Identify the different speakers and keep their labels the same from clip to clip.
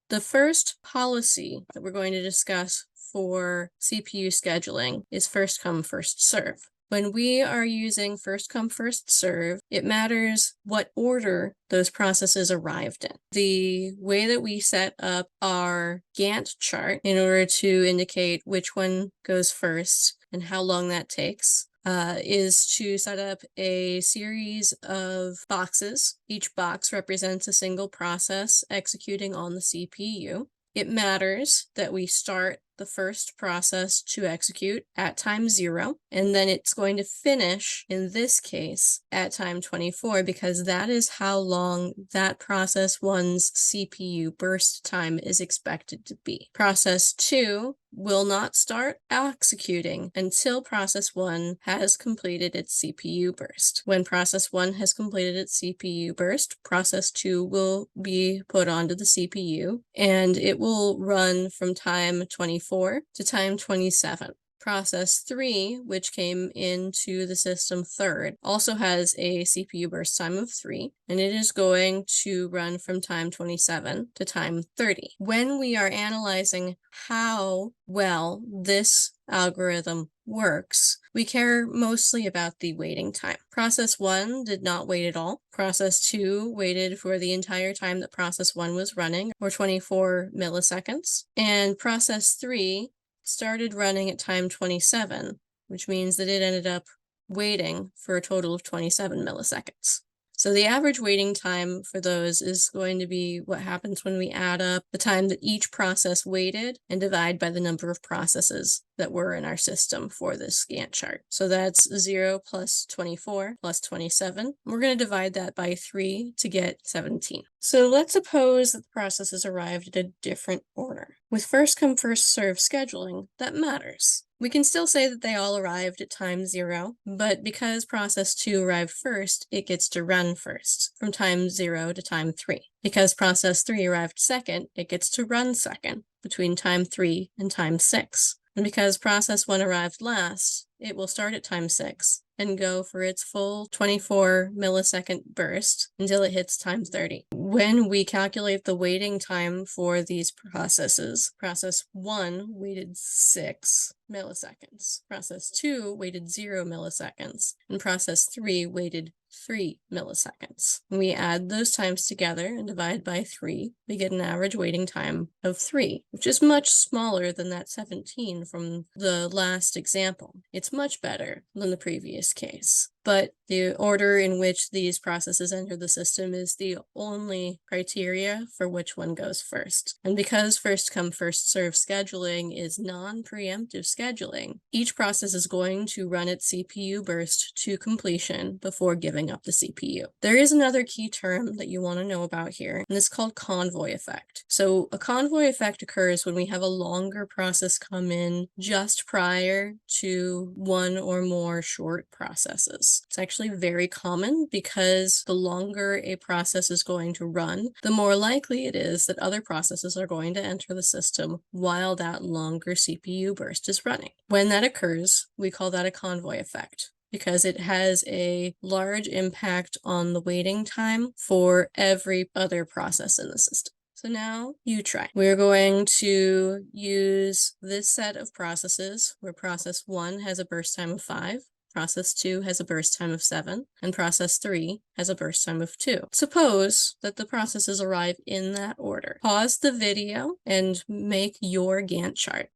Speaker 1: The first policy that we're going to discuss for CPU scheduling is first come, first serve. When we are using first come, first serve, it matters what order those processes arrived in. The way that we set up our Gantt chart in order to indicate which one goes first and how long that takes is to set up a series of boxes. Each box represents a single process executing on the CPU. It matters that we start the first process to execute at time 0, and then it's going to finish, in this case, at time 24, because that is how long that process 1's CPU burst time is expected to be. Process 2 will not start executing until process 1 has completed its CPU burst. When process 1 has completed its CPU burst, process 2 will be put onto the CPU, and it will run from time 24 to time 27. Process 3, which came into the system third, also has a CPU burst time of 3, and it is going to run from time 27 to time 30. When we are analyzing how well this algorithm works, we care mostly about the waiting time. Process 1 did not wait at all. Process 2 waited for the entire time that process 1 was running, or 24 milliseconds, and process 3 started running at time 27, which means that it ended up waiting for a total of 27 milliseconds. So the average waiting time for those is going to be what happens when we add up the time that each process waited and divide by the number of processes that were in our system for this Gantt chart. So that's 0 plus 24 plus 27. We're going to divide that by 3 to get 17. So let's suppose that the processes arrived at a different order. With first come, first serve scheduling, that matters. We can still say that they all arrived at time 0, but because process 2 arrived first, it gets to run first, from time 0 to time 3. Because process 3 arrived second, it gets to run second, between time 3 and time 6. And because process 1 arrived last, it will start at time 6 and go for its full 24 millisecond burst until it hits time 30. When we calculate the waiting time for these processes, process 1 waited 6 milliseconds, process 2 waited 0 milliseconds, and process 3 waited 3 milliseconds. When we add those times together and divide by 3, we get an average waiting time of 3, which is much smaller than that 17 from the last example. It's much better than the previous case. But the order in which these processes enter the system is the only criteria for which one goes first. And because first come, first serve scheduling is non-preemptive scheduling, each process is going to run its CPU burst to completion before giving up the CPU. There is another key term that you want to know about here, and it's called convoy effect. So a convoy effect occurs when we have a longer process come in just prior to one or more short processes. It's actually very common because the longer a process is going to run, the more likely it is that other processes are going to enter the system while that longer CPU burst is running. When that occurs, we call that a convoy effect, because it has a large impact on the waiting time for every other process in the system. So now you try. We're going to use this set of processes where process 1 has a burst time of 5, process 2 has a burst time of 7, and process 3 has a burst time of 2. Suppose that the processes arrive in that order. Pause the video and make your Gantt chart.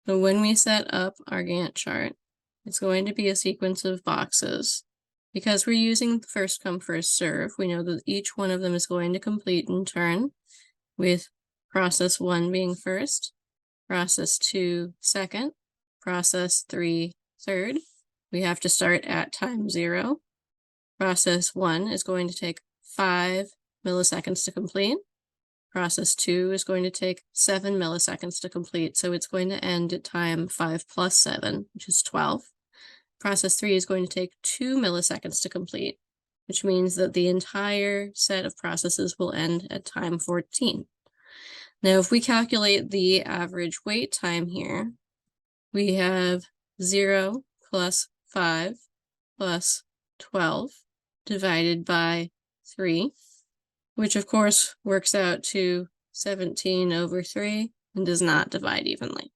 Speaker 1: So when we set up our Gantt chart, it's going to be a sequence of boxes. Because we're using first come, first serve, we know that each one of them is going to complete in turn, with process 1 being first, process 2 second, process 3 third. We have to start at time 0. Process 1 is going to take 5 milliseconds to complete. Process 2 is going to take 7 milliseconds to complete, so it's going to end at time 5 plus 7, which is 12. Process 3 is going to take 2 milliseconds to complete, which means that the entire set of processes will end at time 14. Now, if we calculate the average wait time here, we have 0 plus 5 plus 12 divided by 3, which of course works out to 17 over 3 and does not divide evenly.